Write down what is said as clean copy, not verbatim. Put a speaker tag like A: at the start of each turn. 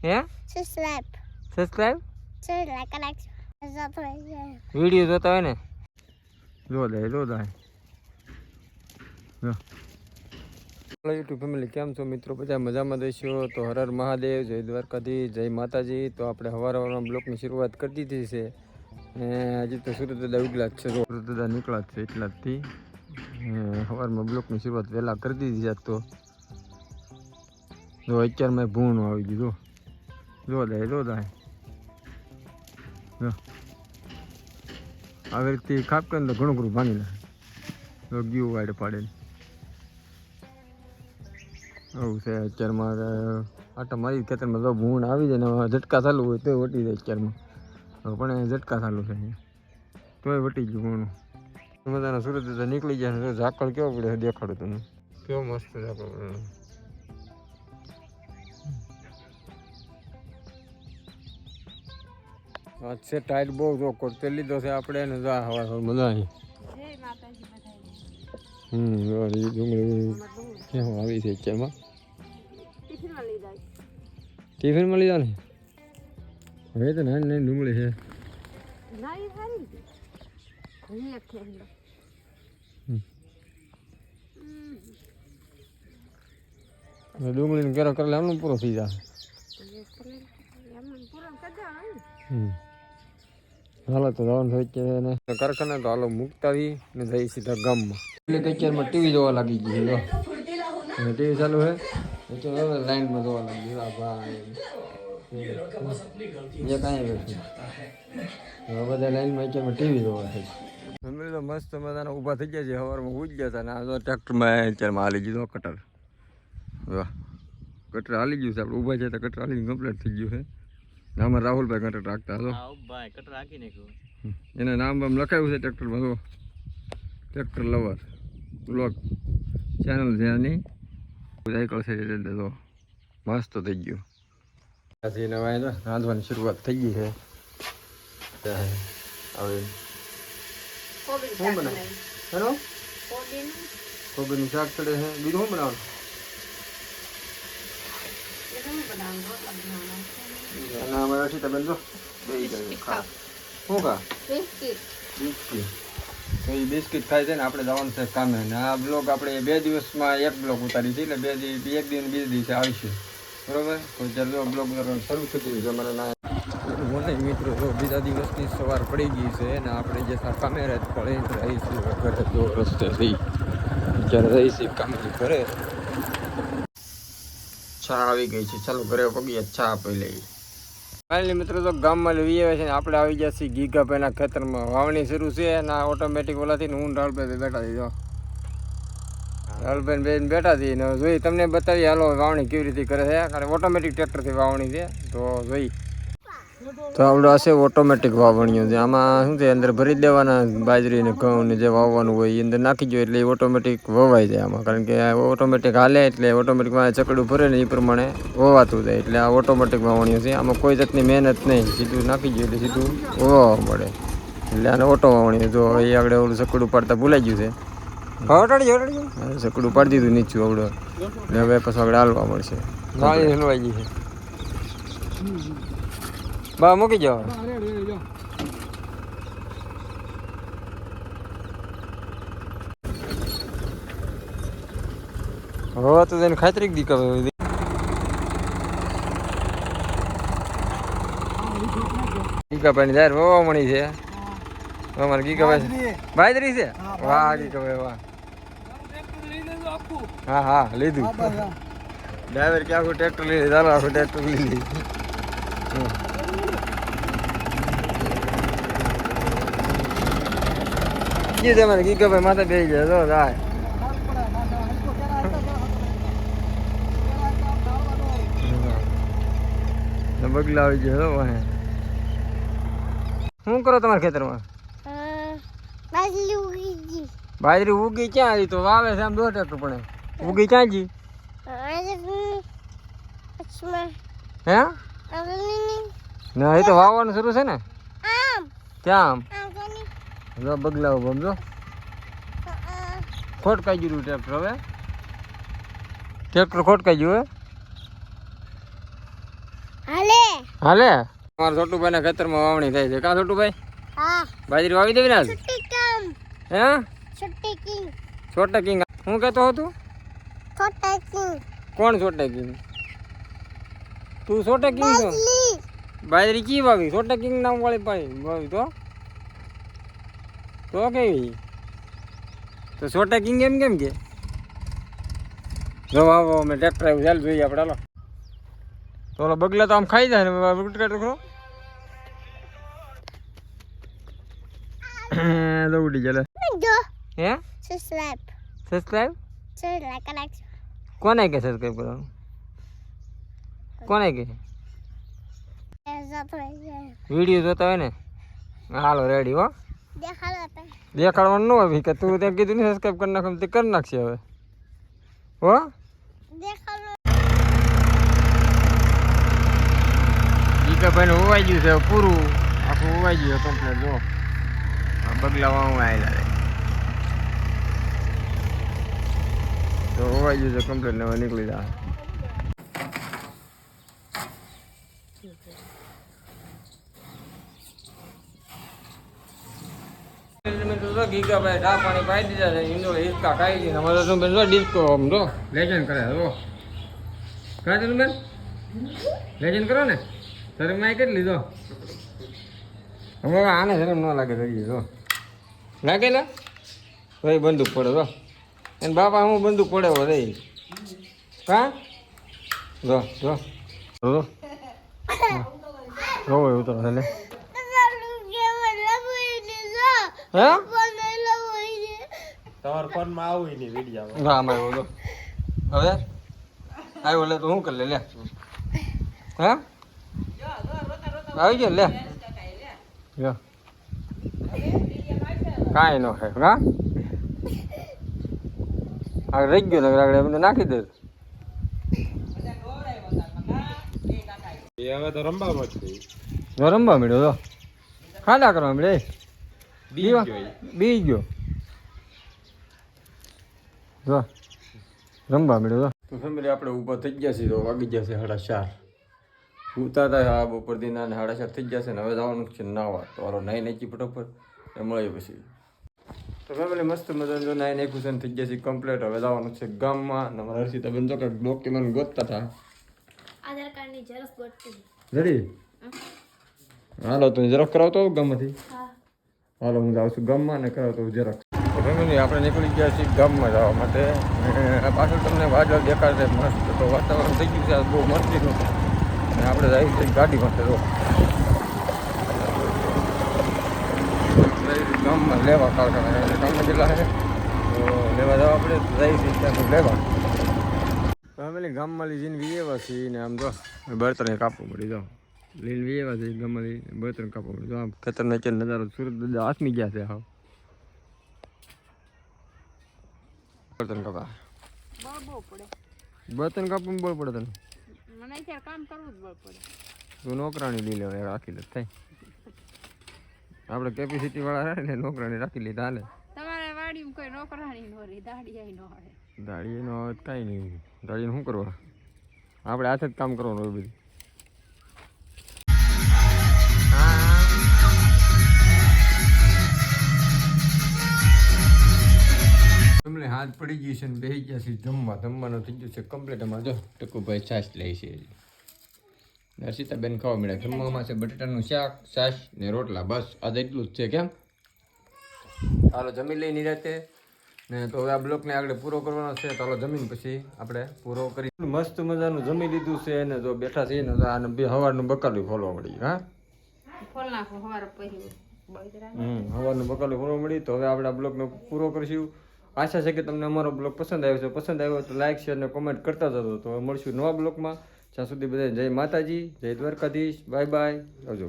A: હે subscribe video જોતા હોય ને જો દે યુટ્યુબ ફેમિલી કેમ છો મિત્રો? બધા મજામાં દેશો તો હર હર મહાદેવ, જય દ્વારકાધી, જય માતાજી. તો આપણે સવારમાં બ્લોકની શરૂઆત કરી દીધી છે ને હજી તો સુરત દાદા ઉગલા જ છે, સુરત દાદા નીકળ્યા જ છે એટલાથી સવારમાં બ્લોકની શરૂઆત વહેલા કરી દીધી છે. તો જો અત્યારમાં ભૂણું આવી ગયું જો આવી રીતે ખાપ કરે તો ઘણું ઘણું ભાંગી નાખે ગયું વાડ પાડે આવું છે. અત્યારમાં આટા મારી ખેતરમાં જો ભૂણ આવી જાય ને ઝટકા ચાલુ હોય તોય વટી જાય અત્યારમાં, પણ ઝટકા ચાલુ છે તોય વટી ગયું ભૂણું. મજાના સુરત નીકળી જાય. ઝાકળ કેવો પડે દેખાડું તમને, કેવો મસ્ત ઝાકળ પડે. આજ છે ટાઈટ બહુ જો કોટે લીધો છે આપણે ને જા હવા મજા આવી. ડુંગળી કેમ આવી છે અત્યારમાં ટિફિનમાં લીધા ને હવે તો નાની ડુંગળી છે. ડુંગળી ને કેરા કરેલા એમનું પૂરો થઈ જાય. હાલો તો જવાનું હોય છે ને કારખાને, તો હાલો મૂકતા આવી ને જઈ સીધા ગામમાં. એટલે અત્યારમાં ટીવી જોવા લાગી ગઈ છે. ટીવી ચાલુ છે લાઈનમાં જોવા લાગી બધા લાઈનમાં અત્યારમાં ટીવી જોવા છે. અમે તો મસ્ત મજાના ઊભા થઈ ગયા છે. સવારમાં ઉજ ગયા હતા ને આ ટ્રેક્ટરમાં અત્યારમાં હાલી ગયું કટર. વાહ કટર હાલી ગયું છે. આપણે ઊભા છે તો કટર હાલીને કમ્પ્લીટ થઈ ગયું છે. આમાં રાહુલભાઈ કટર રાખતા હતો, એના નામ બામ લખાયું છે ટ્રેક્ટરમાં. તો ટ્રેક્ટર લવર બ્લોગ ચેનલ છે એની સાયકલ છે તો મસ્ત થઈ ગયું. ત્યાંથી નવા રાંધવાની શરૂઆત થઈ ગઈ છે. હવે શું બનાવે હેલો કોબીનું શાક ચડે છે. બીજું શું બનાવવાનું? બેન જો શું ખા બિસ્કીટ ખાય છે ને આપણે જવાનું છે કામે. ને આ બ્લોગ આપણે 2 દિવસમાં એક બ્લોગ ઉતારી છે, એટલે 2 દિવસ એક દિવસ બીજે દિવસે આવીશું બરોબર. તો ચાલો બ્લોગ શરૂ થઈ ગયું છે અમારે ના મોટા મિત્રો. જો બીજા દિવસની સવાર પડી ગઈ છે ને આપણે જે કામે પડે રહીશું ઘરે જો રસ્તે રહી અત્યારે રહીશું કામની ઘરે. ચા આવી ગઈ છે, ચાલો ઘરે પગીએ ચા આપી લઈએ. ફાઇનલી મિત્રો તો ગામમાં લઈ આવ્યા છે ને આપણે આવી ગયા છીએ ગીગાભાઈના ખેતરમાં. વાવણી શરૂ છે ને ઓટોમેટિક ઓલાથી ને હું રાહુલભાઈ બેઠા હતી. રાહુલભાઈ બેન બેઠા હતી ને જોઈ તમને બતાવી હાલો વાવણી કેવી રીતે કરે છે. કારણ ઓટોમેટિક ટ્રેક્ટરથી વાવણી છે તો જોઈ તો આપણે હશે ઓટોમેટિક વાવણીઓ છે. આમાં શું છે અંદર ભરી દેવાના બાજરી ને ઘઉં ને જે વાવવાનું હોય એ અંદર નાખી દો એટલે ઓટોમેટિક વવાઈ જાય આમાં. કારણ કે ઓટોમેટિક હાલે એટલે ઓટોમેટિકમાં ચકડું ભરે ને એ પ્રમાણે વવાતું જાય. એટલે આ ઓટોમેટિક વાવણીઓ છે. આમાં કોઈ જાતની મહેનત નહીં, સીધું નાખી દો એટલે સીધું વવાવા મળે. એટલે આને ઓટો વાવણીઓ. જો એ આપણે ઓલું ચકડું પાડતા ભૂલાઈ ગયું છે. ચકડું પાડી દીધું નીચું આવડે ને હવે પછી આગળ હાલવા મળશે. હલવાઈ ગઈ છે બા મૂકી જાઓ. હવે તો તેને ખાતરી દી કરે ગીગાભાઈ જાહેર વવા મળી છે. અમારે ગીગાભાઈ બાજરી છે. વાહ ગીગાભાઈ વાહ. હા હા લીધું ડ્રાઈવર કે આખું ટ્રેક્ટર લીધું. ચાલો આખું ટ્રેક્ટર લીધી. તમારે ગીગાભાઈ માથે બેસી જાય તો જાય બગલા આવી ગયો. શું કરો તમારા ખેતરમાં? બાજરી ઉગી ક્યાં આવી? તો વાવે છે આમ 2 ટ્રેક્ટર પણ ઉગી ક્યાં જી? હે ના એ તો વાવવાનું શરૂ છે ને. ક્યાં આમ બગલા સમજો ખોટકાઈ ગયું ટ્રેક્ટર. હવે ટ્રેક્ટર ખોટકાઈ ગયું. હાલે તમારા છોટુભાઈ ના ખેતરમાં વાવણી થાય છે કા છોટુભાઈ?
B: હા
A: બાજરી વાવી દેવી ને આજ?
B: છુટ્ટી કામ
A: હે
B: છુટ્ટી કિંગ
A: છોટા કિંગ હું કહેતો હતો?
B: છોટા કિંગ
A: કોણ છોટા કિંગ? તું છોટા કિંગ છો?
B: બાજલી
A: બાજરી કી વાવી? છોટા કિંગ નામ વાળી પાણી વાવી તો કેવી? તો છોટા કિંગ એમ કેમ કે? જો આવો અમે ટ્રેક્ટર આવ્યું ચાલ જોઈએ આપણે હાલો. તો ઓલો બગલા તો આમ ખાઈ જાય ને કરો દৌડી ચાલે
B: જો
A: હે
B: સબસ્ક્રાઇબ
A: સબસ્ક્રાઇબ કોને કે સબસ્ક્રાઇબ કરવાનું? કોને કે વિડીયો જોતા હોય ને? હાલો રેડી હો. દેખાડવાનું ન હોય કે તું ત્યાં કીધું ને સબસ્ક્રાઇબ કરી નાખ તે કરી નાખશે હવે હો. ભાઈ ને હોવાઈ ગયું છે પૂરું આખું હોવાઈ ગયું કમ્પ્લેટ. જો બગલા વાવું આવેલા તો હોવાઈ ગયું છે કમ્પ્લેટ ને હવે નીકળી જાય. ગીગા ભાઈ ઢા પાણી પાઈ દીધા છે ઇન્ડોર હિસકા ખાઈ ગઈ અમારે શું બેન ડિસ્કો આમ જો લેજન કરે જો કા ચાલુ બેન લેજન કરો ને શરમ નાઈ કેટલી જો હવે આને શરમ ન લાગે તરીકે જો લાગે ને ભાઈ બંદૂક પડે જો એને બાપા હું બંદૂક પડે હો રે કા જો જો જો એવું તો લે હે તમારા ફોનમાં આવું નહીં વિડીયો ના આમાં આવ્યો તો હવે આવ્યો લે તો શું કરી લે હે આવી ગયો લે કાંઈ ન ખાય હા આ રહી ગયો ને આગળ એમને નાખી દે હવે તો રમવા મળ્યો તો ખાડા કરવા મળે બી ગયો જો રમવા મળ્યો તો ફેમિલી આપણે ઊભા થઈ ગયા છીએ તો વાગી ગયા છે 4:30 ઉતારતા હા બપોર દિના 4:30 થઈ ગયા છે ને હવે જવાનું છે નાવા તો વારો નાઈ નાખી ફટોફટ એ મળે પછી તો ફેમિલી મસ્ત મજાનું જો નાઈ નાખ્યું છે થઈ ગયા છે કમ્પ્લીટ હવે જવાનું છે ગામમાં ને અમારા હર્ષિતાબેન તો કંઈક ડોક્યુમેન્ટ ગોતતા હતા
B: આધાર કાર્ડની ઝેરોક્ષ ગોતતી
A: રેડી હાલો તો ઝેરોક્ષ કરાવતો ગામમાંથી હાલો હું જાઉં છું ગામમાં ને કરાવતો ઝેરોક્ષ ફેમિલી આપણે નીકળી ગયા છીએ ગામમાં જવા માટે પાછળ તમને વાદળ દેખાડશે મસ્ત તો વાતાવરણ થઈ ગયું છે બહુ મસ્તીનું અને આપણે જઈએ છીએ ગાડી માટે તો ગામમાં લેવા કારખાના ગામમાં જેટલા છે તો લેવા જવા આપણે જઈએ છીએ ત્યાં લેવા ફેમિલી ગામમાં લીધીને વીએવા છીએ ને આમ જો બળતણ કાપવું પડી જાઓ લઈને વીએવા છીએ ગામમાં બળતણ કાપવું પડી આમ ખતરનાક નજારો સુરત આસમી ગયા છે હા બર્તન કાપા બર્તન કાપવું બળ પડે તને મને અત્યારે કામ કરવું જ બળ પડે તું નોકરાણી લઈ લેવા રાખી લે થાય આપણે કેપેસિટી વાળા રહે ને નોકરાણી રાખી લીધા હાલે તમારે વાડીમાં કોઈ નોકરાણી નો રહી દાડી નો આવે દાડી નો આવે કાંઈ નહીં દાડીને શું કરવા આપણે હાથે જ કામ કરવાનું હોય બધું તમને હાથ પડી ગઈ છે ને બેસી ગયા છે જમવાનું થઈ ગયું છે કમ્પ્લીટ અમારે જો ટકુભાઈ છાશ લે છે હર્ષિતાબેન ખાવા મળ્યા જમવામાં છે બટેટાનું શાક છાશ ને રોટલા બસ આજે એટલું જ છે કેમ ચાલો જમી લઈ નિરાતે ને તો હવે આ બ્લોકને આગળ પૂરો કરવાનો છે ચાલો જમીન પછી આપણે પૂરો કરી મસ્ત મજાનું જમી લીધું છે ને જો બેઠા છીએ ને આને બે સવારનું બકાલું ખોલવા મળી હા સવારનું બકાલું ખોલવા મળી તો હવે આપણે આ બ્લોકને પૂરો કરીશું આશા છે કે તમને અમારો બ્લોગ પસંદ આવ્યો છે પસંદ આવ્યો તો લાઈક શેર અને કોમેન્ટ કરતા જતો તો મળશું નવા બ્લોગમાં ત્યાં સુધી બધા જય માતાજી જય દ્વારકાધીશ બાય બાય આવજો